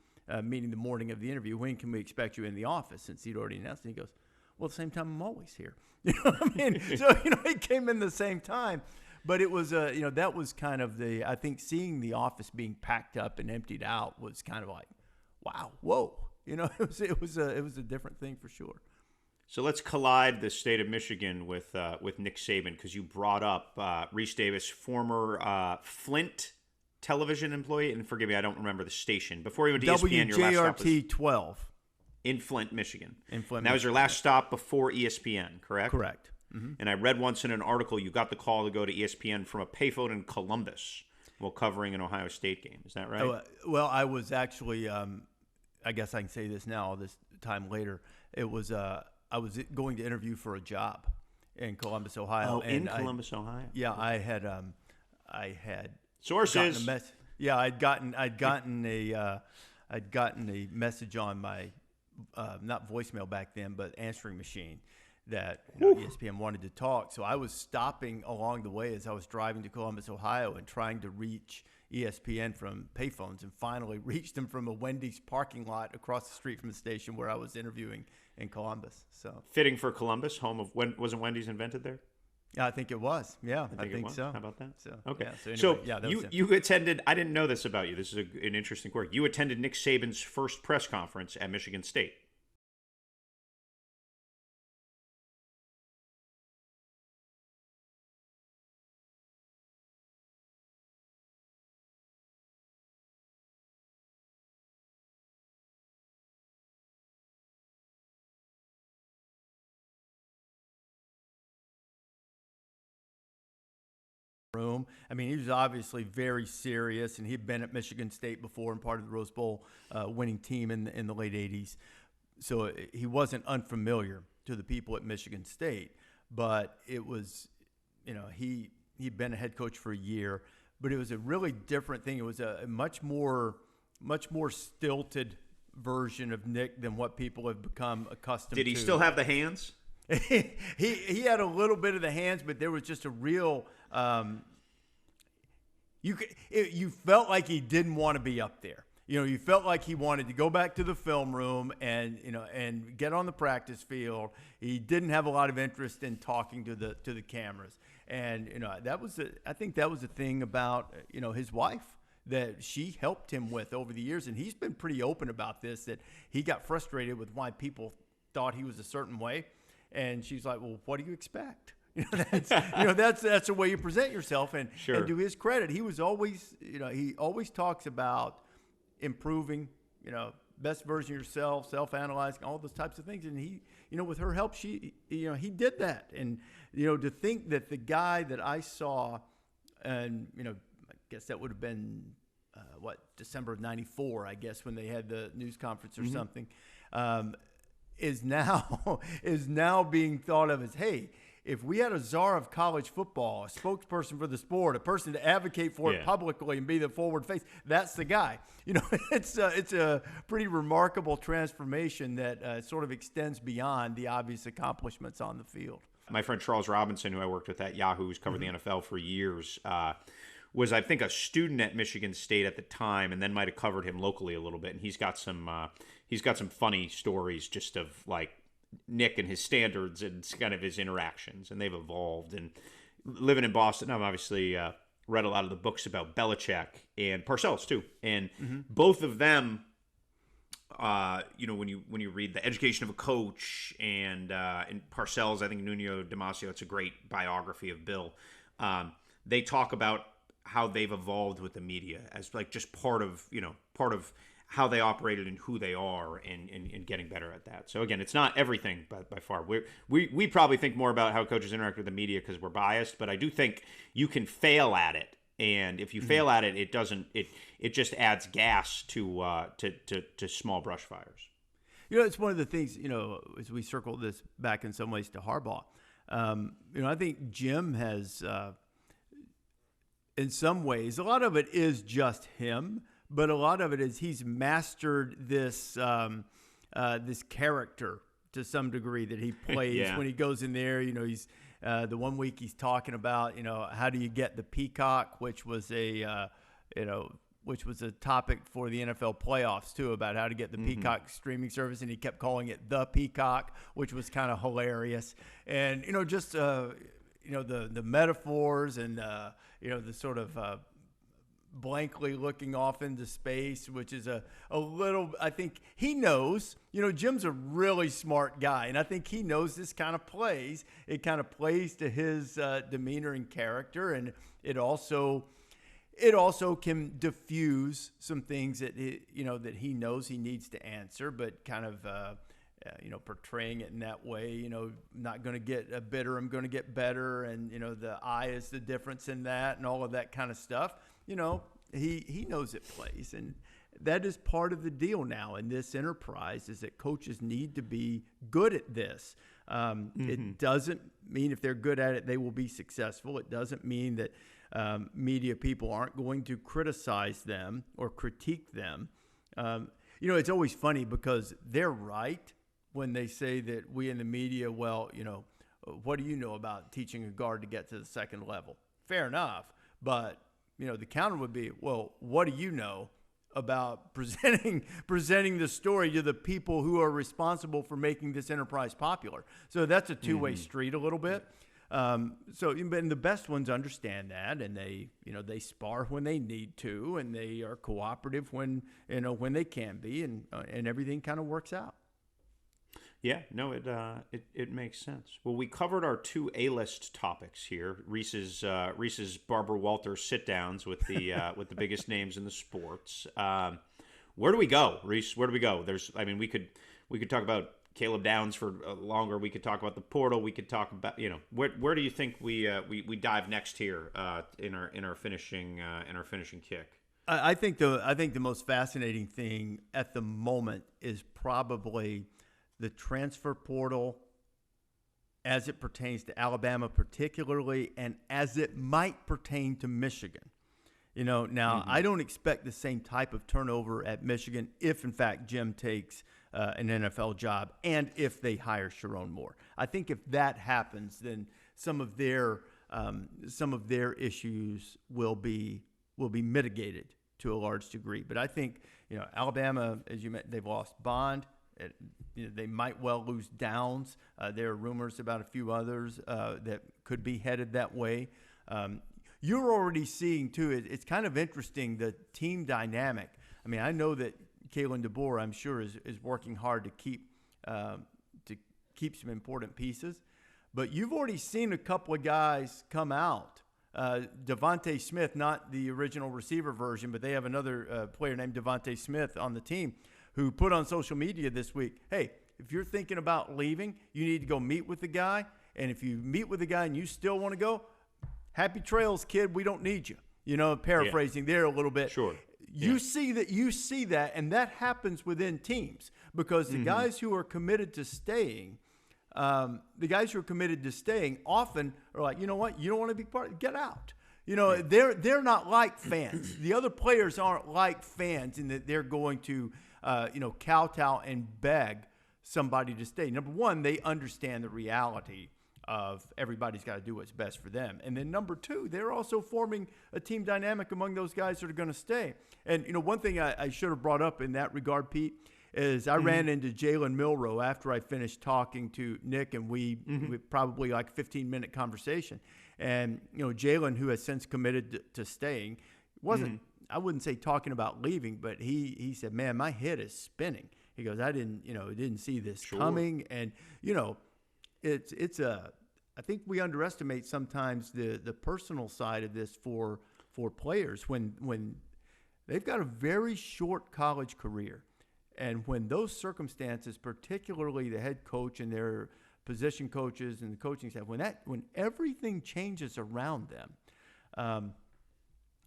Speaker 1: Meaning the morning of the interview, when can we expect you in the office? Since he'd already announced, and he goes, "Well, at the same time, I'm always here." You know what I mean? So he came in the same time. But it was, that was kind of I think seeing the office being packed up and emptied out was kind of like, wow, whoa. It was a different thing for sure.
Speaker 2: So let's collide the state of Michigan with Nick Saban, because you brought up Rece Davis, former Flint television employee, and forgive me, I don't remember the station. Before you went to ESPN, your last stop was
Speaker 1: WJRT 12
Speaker 2: in Flint, Michigan.
Speaker 1: In Flint,
Speaker 2: and that was your last stop before ESPN, correct?
Speaker 1: Correct. Mm-hmm.
Speaker 2: And I read once in an article you got the call to go to ESPN from a payphone in Columbus while covering an Ohio State game. Is that right?
Speaker 1: Well, I was actually, I guess I can say this now, this time later. It was I was going to interview for a job in Columbus, Ohio.
Speaker 2: Oh, in Columbus, Ohio.
Speaker 1: Yeah, I had
Speaker 2: sources.
Speaker 1: I'd gotten a message on my not voicemail back then, but answering machine that ESPN wanted to talk. So I was stopping along the way as I was driving to Columbus, Ohio, and trying to reach ESPN from payphones, and finally reached them from a Wendy's parking lot across the street from the station where I was interviewing in Columbus. So
Speaker 2: fitting for Columbus, home of wasn't Wendy's invented there?
Speaker 1: Yeah, I think it was. Yeah, I think so.
Speaker 2: How about that?
Speaker 1: So
Speaker 2: okay.
Speaker 1: Yeah,
Speaker 2: so
Speaker 1: anyway,
Speaker 2: you attended. I didn't know this about you. This is an interesting quirk. You attended Nick Saban's first press conference at Michigan State.
Speaker 1: room. I mean, he was obviously very serious, and he'd been at Michigan State before and part of the Rose Bowl winning team in the late 80s. So he wasn't unfamiliar to the people at Michigan State, but it was, he'd been a head coach for a year, but it was a really different thing. It was a much more stilted version of Nick than what people have become accustomed to.
Speaker 2: Did he still have the hands?
Speaker 1: he had a little bit of the hands, but there was just a real you felt like he didn't want to be up there. You felt like he wanted to go back to the film room and get on the practice field. He didn't have a lot of interest in talking to the cameras. And I think that was a thing about his wife that she helped him with over the years, and he's been pretty open about this, that he got frustrated with why people thought he was a certain way, and she's like, "Well, what do you expect?" That's the way you present yourself. And,
Speaker 2: sure.
Speaker 1: And to his credit, he was always he always talks about improving, best version of yourself, self-analyzing, all those types of things. And he, with her help, he did that. And, to think that the guy that I saw, and, I guess that would have been, December of '94, I guess, when they had the news conference or something, is now being thought of as, hey, if we had a czar of college football, a spokesperson for the sport, a person to advocate for it publicly and be the forward face, that's the guy. It's a pretty remarkable transformation that sort of extends beyond the obvious accomplishments on the field.
Speaker 2: My friend Charles Robinson, who I worked with at Yahoo, who's covered the NFL for years, was, I think, a student at Michigan State at the time, and then might have covered him locally a little bit. And he's got some funny stories just of like Nick and his standards and kind of his interactions, and they've evolved. And living in Boston, I've obviously read a lot of the books about Belichick and Parcells too, and both of them. When you read The Education of a Coach and Parcells, I think Nuno Damasio, it's a great biography of Bill. They talk about how they've evolved with the media as like just part of how they operated and who they are, and getting better at that. So again, it's not everything by far. We probably think more about how coaches interact with the media because we're biased, but I do think you can fail at it. And if you fail at it, it just adds gas to small brush fires.
Speaker 1: It's one of the things, as we circle this back in some ways to Harbaugh, I think Jim has, in some ways, a lot of it is just him, but a lot of it is he's mastered this this character to some degree that he plays when he goes in there. He's the one week he's talking about how do you get the peacock, which was a topic for the NFL playoffs too, about how to get the Peacock streaming service, and he kept calling it the Peacock, which was kind of hilarious. And the metaphors and the sort of blankly looking off into space, which is a little, I think he knows, Jim's a really smart guy, and I think he knows this kind of plays. It kind of plays to his demeanor and character, and it also can diffuse some things that that he knows he needs to answer, but kind of portraying it in that way. Not going to get bitter, I'm going to get better, and the I is the difference in that, and all of that kind of stuff. He knows it plays, and that is part of the deal now in this enterprise, is that coaches need to be good at this. It doesn't mean if they're good at it, they will be successful. It doesn't mean that media people aren't going to criticize them or critique them. It's always funny because they're right when they say that we in the media, what do you know about teaching a guard to get to the second level? Fair enough. But, the counter would be, well, what do you know about presenting the story to the people who are responsible for making this enterprise popular? So that's a two-way street a little bit. And the best ones understand that, and they spar when they need to, and they are cooperative when they can be, and everything kind of works out.
Speaker 2: Yeah, no, it makes sense. Well, we covered our two A-list topics here: Rece's Barbara Walters sit-downs with the biggest names in the sports. Where do we go, Rece? Where do we go? We could talk about Caleb Downs for longer. We could talk about the portal. We could talk about where do you think we dive next here in our finishing kick?
Speaker 1: I think the most fascinating thing at the moment is probably the transfer portal as it pertains to Alabama particularly, and as it might pertain to Michigan. Now I don't expect the same type of turnover at Michigan if in fact Jim takes an NFL job, and if they hire Sharon Moore. I think if that happens, then some of their issues will be mitigated to a large degree. But I think Alabama, as you mentioned, they've lost Bond. They might well lose Downs. There are rumors about a few others that could be headed that way. You're already seeing, too, it's kind of interesting, the team dynamic. I mean, I know that Kalen DeBoer, I'm sure, is working hard to keep some important pieces. But you've already seen a couple of guys come out. Devontae Smith, not the original receiver version, but they have another player named Devontae Smith on the team who put on social media this week, hey, if you're thinking about leaving, you need to go meet with the guy. And if you meet with the guy and you still want to go, happy trails, kid. We don't need you. Paraphrasing there a little bit.
Speaker 2: Sure.
Speaker 1: You see that, and that happens within teams because the guys who are committed to staying, often are like, you know what, you don't want to be part. Get out. They're not like fans. The other players aren't like fans in that they're going to, kowtow and beg somebody to stay. Number one, they understand the reality of everybody's got to do what's best for them. And then number two, they're also forming a team dynamic among those guys that are going to stay. And, one thing I should have brought up in that regard, Pete, is I ran into Jalen Milroe after I finished talking to Nick, and we probably like a 15-minute conversation. And, Jalen, who has since committed to staying, wasn't, I wouldn't say talking about leaving, but he said, man, my head is spinning. He goes, I didn't see this coming. And, I think we underestimate sometimes the personal side of this for players when they've got a very short college career. And when those circumstances, particularly the head coach and their position coaches and the coaching staff, when everything changes around them,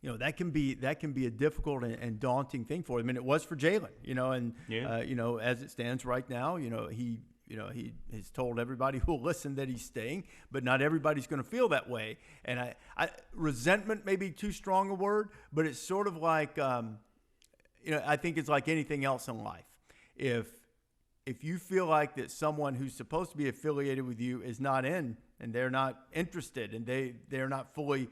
Speaker 1: that can be a difficult and daunting thing for them. And it was for Jalen, as it stands right now, he has told everybody who will listen that he's staying, but not everybody's going to feel that way. And I resentment may be too strong a word, but it's sort of like, I think it's like anything else in life. If you feel like that someone who's supposed to be affiliated with you is not in, and they're not interested, and they're not fully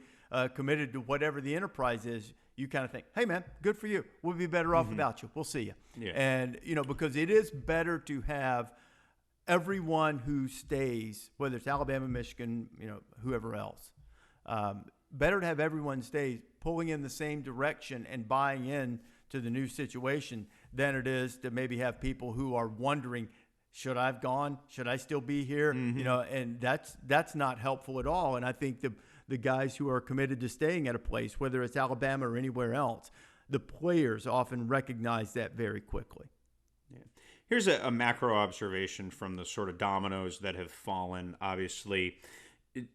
Speaker 1: committed to whatever the enterprise is, you kind of think, hey, man, good for you. We'll be better off without you. We'll see you. Yeah. And, because it is better to have everyone who stays, whether it's Alabama, Michigan, whoever else, better to have everyone stay pulling in the same direction and buying in to the new situation than it is to maybe have people who are wondering, should I have gone? Should I still be here? And that's not helpful at all. And I think the guys who are committed to staying at a place, whether it's Alabama or anywhere else, the players often recognize that very quickly.
Speaker 2: Yeah. Here's a macro observation from the sort of dominoes that have fallen. Obviously,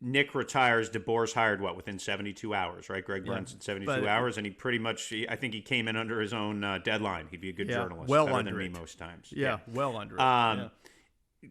Speaker 2: Nick retires. DeBoer's hired, within 72 hours, right? Greg Brent said 72 hours, and he pretty much, I think he came in under his own deadline. He'd be a good journalist,
Speaker 1: well
Speaker 2: better
Speaker 1: under
Speaker 2: than
Speaker 1: it.
Speaker 2: me most times.
Speaker 1: Well under it.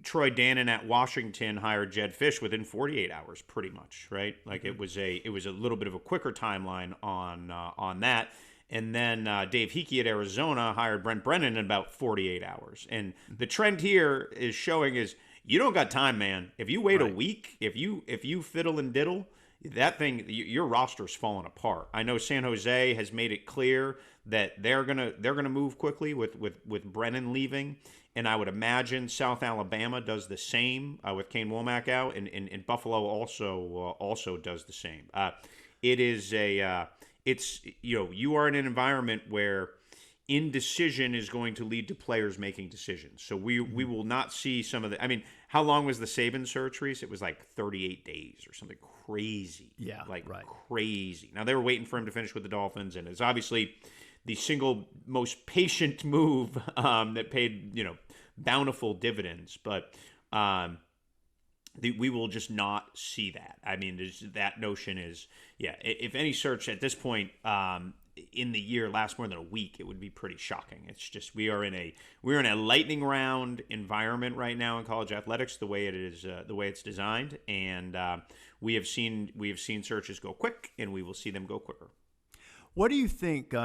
Speaker 2: Troy Dannon at Washington hired Jedd Fish within 48 hours, pretty much, right? Like it was a little bit of a quicker timeline on that. And then Dave Hickey at Arizona hired Brent Brennan in about 48 hours. And the trend here is showing is you don't got time, man. If you wait a week, if you fiddle and diddle, that thing, your roster's falling apart. I know San Jose has made it clear that they're gonna move quickly with Brennan leaving. And I would imagine South Alabama does the same with Kane Womack out, and Buffalo also does the same. You are in an environment where indecision is going to lead to players making decisions. So we will not see some of the. I mean, how long was the Saban search, Rece? It was like 38 days or something crazy.
Speaker 1: Yeah,
Speaker 2: crazy. Now they were waiting for him to finish with the Dolphins, and it's obviously the single most patient move that paid bountiful dividends. But we will just not see that. I mean, that notion is, if any search at this point in the year lasts more than a week, it would be pretty shocking. It's just we're in a lightning round environment right now in college athletics, the way it is, the way it's designed, and we have seen searches go quick, and we will see them go quicker.
Speaker 1: What do you think,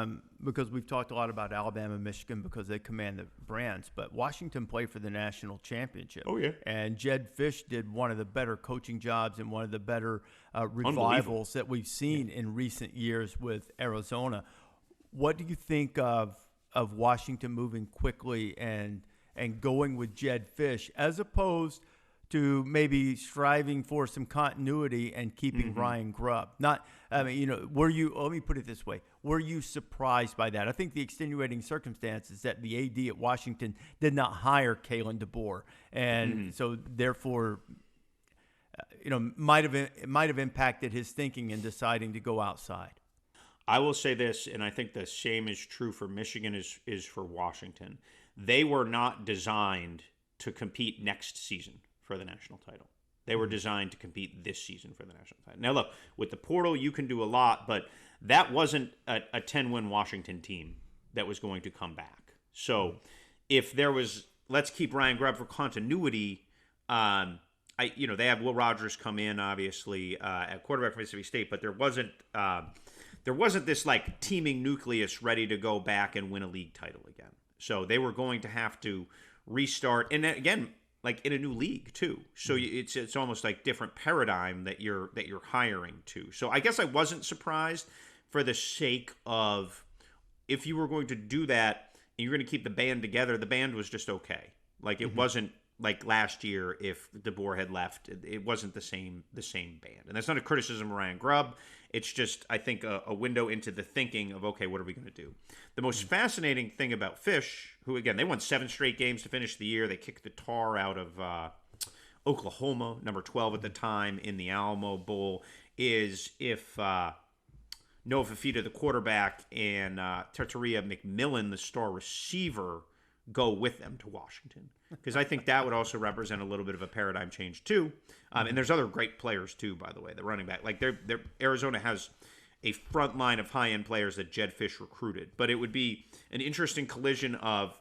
Speaker 1: because we've talked a lot about Alabama and Michigan because they command the brands, but Washington played for the national championship.
Speaker 2: Oh, yeah.
Speaker 1: And Jedd Fish did one of the better coaching jobs and one of the better revivals that we've seen in recent years with Arizona. What do you think of Washington moving quickly and going with Jedd Fish as opposed to maybe striving for some continuity and keeping Ryan Grubb? Let me put it this way. Were you surprised by that? I think the extenuating circumstance is that the AD at Washington did not hire Kalen DeBoer. And so therefore, might have impacted his thinking in deciding to go outside.
Speaker 2: I will say this, and I think the same is true for Michigan is for Washington. They were not designed to compete next season for the national title. They were designed to compete this season for the national title. Now, look, with the portal, you can do a lot, but that wasn't a 10-win Washington team that was going to come back. So if there was, let's keep Ryan Grubb for continuity, they have Will Rogers come in, obviously, at quarterback for Mississippi State, but there wasn't this like teaming nucleus ready to go back and win a league title again. So they were going to have to restart, and then, again, like in a new league too. So it's almost like different paradigm that you're hiring to. So I guess I wasn't surprised for the sake of, if you were going to do that and you're going to keep the band together, the band was just okay. Like it wasn't like last year if DeBoer had left, it wasn't the same band. And that's not a criticism of Ryan Grubb. It's just, I think, a window into the thinking of, okay, what are we going to do? The most fascinating thing about Fish, who, again, they won 7 straight games to finish the year. They kicked the tar out of Oklahoma, number 12 at the time, in the Alamo Bowl, is if Noah Fifita, the quarterback, and Tartaria McMillan, the star receiver, go with them to Washington. Because I think that would also represent a little bit of a paradigm change too. And there's other great players too, by the way, the running back. Like Arizona has a front line of high-end players that Jedd Fish recruited. But it would be an interesting collision of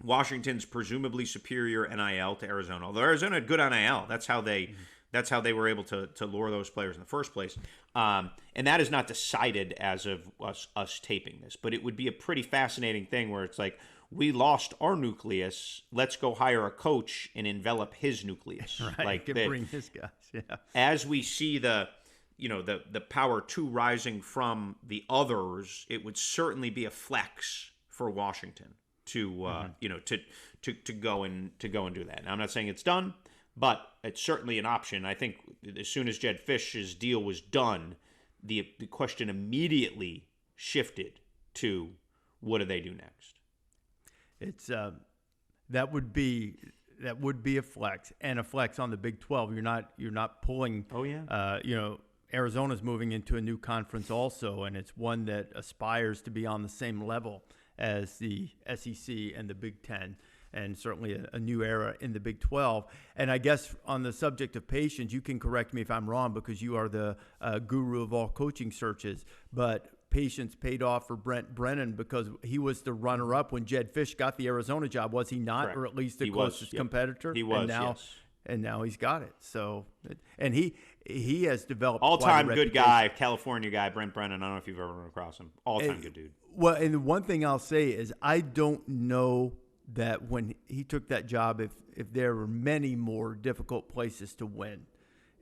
Speaker 2: Washington's presumably superior NIL to Arizona. Although Arizona had good NIL. That's how they were able to lure those players in the first place. And that is not decided as of us taping this. But it would be a pretty fascinating thing where it's like, we lost our nucleus. Let's go hire a coach and envelop his nucleus.
Speaker 1: Right, bring his guys. Yeah.
Speaker 2: As we see the power two rising from the others, it would certainly be a flex for Washington to go and do that. Now, I'm not saying it's done, but it's certainly an option. I think as soon as Jedd Fish's deal was done, the question immediately shifted to what do they do next.
Speaker 1: It's that would be a flex, and a flex on the Big 12. You're not pulling.
Speaker 2: Oh yeah.
Speaker 1: Arizona's moving into a new conference also, and it's one that aspires to be on the same level as the SEC and the Big 10, and certainly a new era in the Big 12. And I guess on the subject of patience, you can correct me if I'm wrong because you are the guru of all coaching searches, but patience paid off for Brennan because he was the runner-up when Jedd Fish got the Arizona job, was he not?
Speaker 2: Correct.
Speaker 1: Or at least the closest competitor?
Speaker 2: He was, yes.
Speaker 1: And now he's got it. So, and he has developed
Speaker 2: all-time good guy, California guy, Brent Brennan. I don't know if you've ever run across him. All-time good dude.
Speaker 1: Well, and the one thing I'll say is I don't know that when he took that job, if there were many more difficult places to win,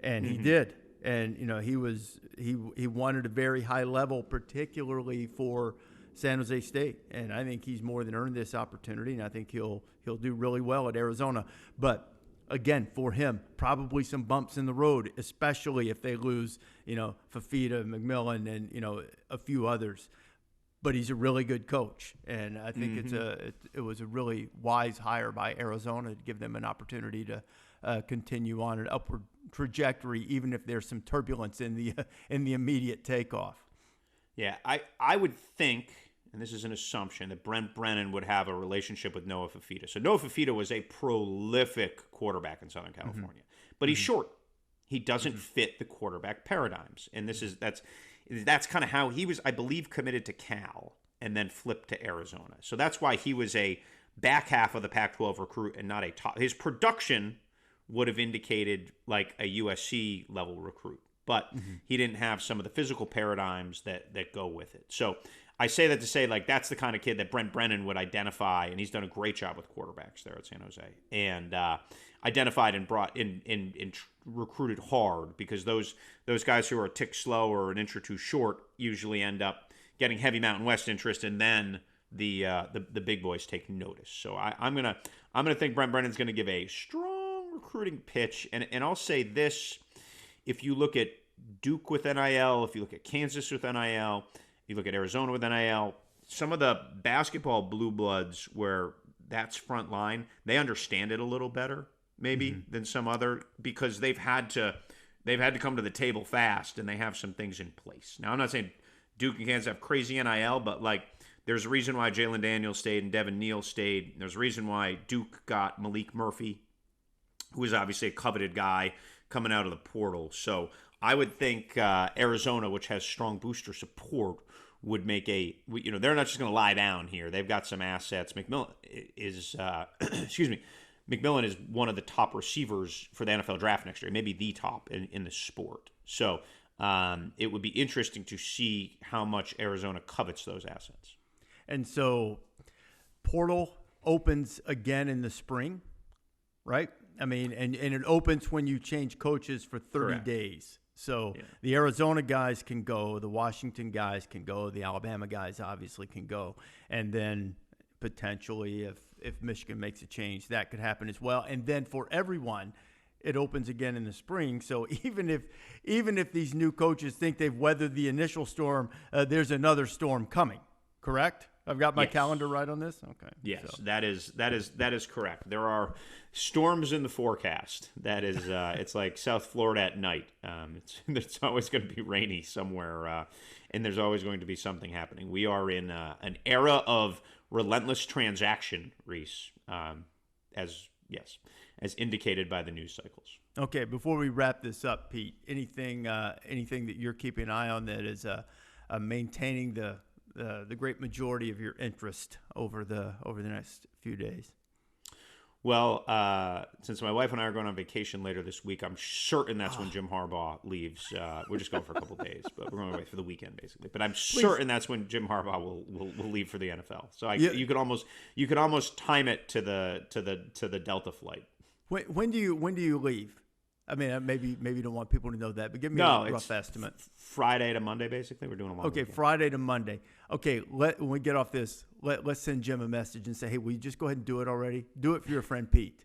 Speaker 1: and he did. And he won at a very high level, particularly for San Jose State. And I think he's more than earned this opportunity, and I think he'll do really well at Arizona. But again, for him, probably some bumps in the road, especially if they lose, Fifita, McMillan, and a few others. But he's a really good coach, and I think it was a really wise hire by Arizona to give them an opportunity to continue on an upward trajectory, even if there's some turbulence in the immediate takeoff.
Speaker 2: Yeah, I would think, and this is an assumption, that Brent Brennan would have a relationship with Noah Fifita. So Noah Fifita was a prolific quarterback in Southern California, but he's short. He doesn't fit the quarterback paradigms, and that's kind of how he was, I believe, committed to Cal and then flipped to Arizona. So that's why he was a back half of the Pac-12 recruit and not a top. His production would have indicated like a USC level recruit. but he didn't have some of the physical paradigms that go with it. So I say that to say, like, that's the kind of kid that Brent Brennan would identify, and he's done a great job with quarterbacks there at San Jose, and identified and brought in recruited hard, because those guys who are a tick slow or an inch or two short usually end up getting heavy Mountain West interest, and then the big boys take notice. So I'm gonna think Brent Brennan's gonna give a strong recruiting pitch, and I'll say this: if you look at Duke with NIL, if you look at Kansas with NIL, if you look at Arizona with NIL, some of the basketball blue bloods where that's front line, they understand it a little better maybe than some other, because they've had to come to the table fast, and they have some things in place. Now, I'm not saying Duke and Kansas have crazy NIL, but like, there's a reason why Jalen Daniels stayed and Devin Neal stayed. There's a reason why Duke got Malik Murphy, who is obviously a coveted guy coming out of the portal. So I would think Arizona, which has strong booster support, would make they're not just going to lie down here. They've got some assets. McMillan is, McMillan is one of the top receivers for the NFL draft next year, maybe the top in the sport. So it would be interesting to see how much Arizona covets those assets.
Speaker 1: And so portal opens again in the spring, right? I mean, and it opens when you change coaches for 30
Speaker 2: Correct.
Speaker 1: days. So the Arizona guys can go, the Washington guys can go, the Alabama guys obviously can go. And then potentially if Michigan makes a change, that could happen as well. And then for everyone, it opens again in the spring. So even if these new coaches think they've weathered the initial storm, there's another storm coming, correct? I've got my calendar right on this? Okay.
Speaker 2: Yes,
Speaker 1: so.
Speaker 2: that is correct. There are storms in the forecast. That is, it's like South Florida at night. It's always going to be rainy somewhere, and there's always going to be something happening. We are in an era of relentless transaction, Rece, as indicated by the news cycles.
Speaker 1: Okay, before we wrap this up, Pete, anything that you're keeping an eye on that is maintaining the great majority of your interest over the next few days?
Speaker 2: Well, since my wife and I are going on vacation later this week, I'm certain that's when Jim Harbaugh leaves. We're just going for a couple of days, but we're going away for the weekend, basically. But I'm certain that's when Jim Harbaugh will leave for the NFL. So you could almost time it to the Delta flight.
Speaker 1: When do you leave? I mean, maybe you don't want people to know that, but give me a rough estimate.
Speaker 2: Friday to Monday, basically. We're doing a long weekend.
Speaker 1: Friday to Monday. Okay, when we get off this, let's send Jim a message and say, hey, will you just go ahead and do it already? Do it for your friend Pete.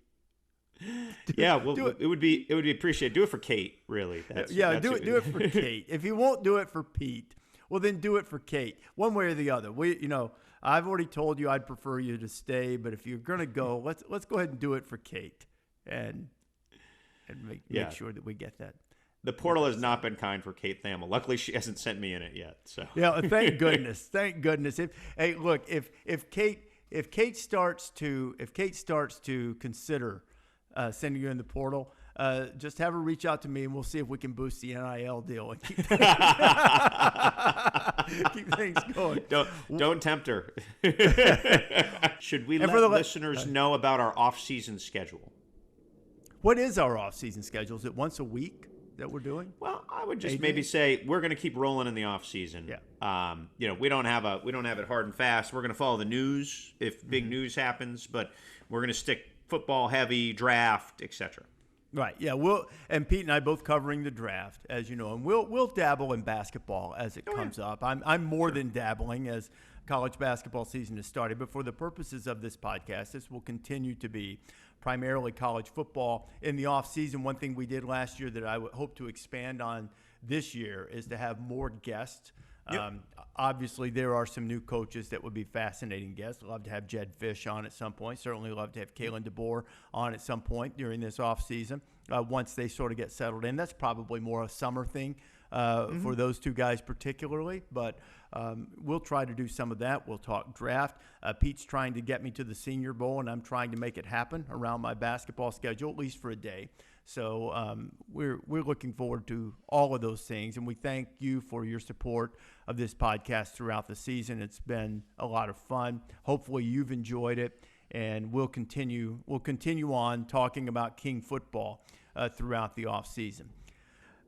Speaker 2: It would be appreciated. Do it for Kate, really.
Speaker 1: Do it for Kate. If you won't do it for Pete, well, then do it for Kate. One way or the other. I've already told you I'd prefer you to stay, but if you're gonna go, let's go ahead and do it for Kate and make sure that we get that.
Speaker 2: The portal has not been kind for Kate Thamel. Luckily, she hasn't sent me in it yet. So
Speaker 1: thank goodness. Thank goodness. If Kate starts to consider sending you in the portal, just have her reach out to me, and we'll see if we can boost the NIL deal and keep things going.
Speaker 2: Don't tempt her. Should we let listeners know about our off-season schedule?
Speaker 1: What is our off-season schedule? Is it once a week that we're doing?
Speaker 2: Well, I would just maybe say we're going to keep rolling in the off-season.
Speaker 1: Yeah.
Speaker 2: We don't have it hard and fast. We're going to follow the news if big news happens, but we're going to stick football heavy, draft, etc.
Speaker 1: Right. Yeah. And Pete and I both covering the draft, as you know, and we'll dabble in basketball as it comes up. I'm more than dabbling as college basketball season has started, but for the purposes of this podcast, this will continue to be primarily college football. In the off season, one thing we did last year that I would hope to expand on this year is to have more guests. Yep. Obviously, there are some new coaches that would be fascinating guests. I'd love to have Jedd Fish on at some point. Certainly love to have Kalen DeBoer on at some point during this offseason once they sort of get settled in. That's probably more a summer thing for those two guys particularly. But we'll try to do some of that. We'll talk draft. Pete's trying to get me to the Senior Bowl, and I'm trying to make it happen around my basketball schedule, at least for a day. So we're looking forward to all of those things, and we thank you for your support of this podcast throughout the season. It's been a lot of fun. Hopefully you've enjoyed it, and we'll continue on talking about King football throughout the off season.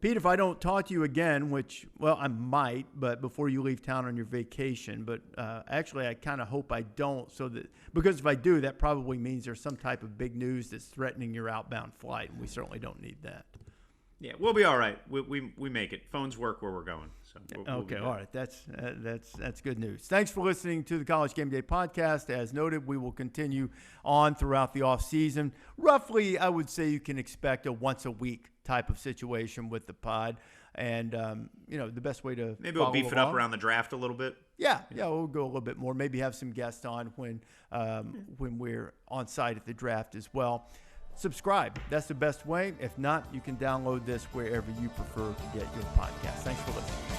Speaker 1: Pete, if I don't talk to you again, which, well, I might, but before you leave town on your vacation, but actually I kind of hope I don't, because if I do, that probably means there's some type of big news that's threatening your outbound flight, and we certainly don't need that.
Speaker 2: Yeah, we'll be all right. We make it. Phones work where we're going. So we'll
Speaker 1: okay, all right. That's good news. Thanks for listening to the College Game Day podcast. As noted, we will continue on throughout the off season. Roughly, I would say you can expect a once a week type of situation with the pod, and the best way to
Speaker 2: maybe we'll beef it up around the draft a little bit.
Speaker 1: Yeah, we'll go a little bit more. Maybe have some guests on when we're on site at the draft as well. Subscribe. That's the best way. If not, you can download this wherever you prefer to get your podcast. Thanks for listening.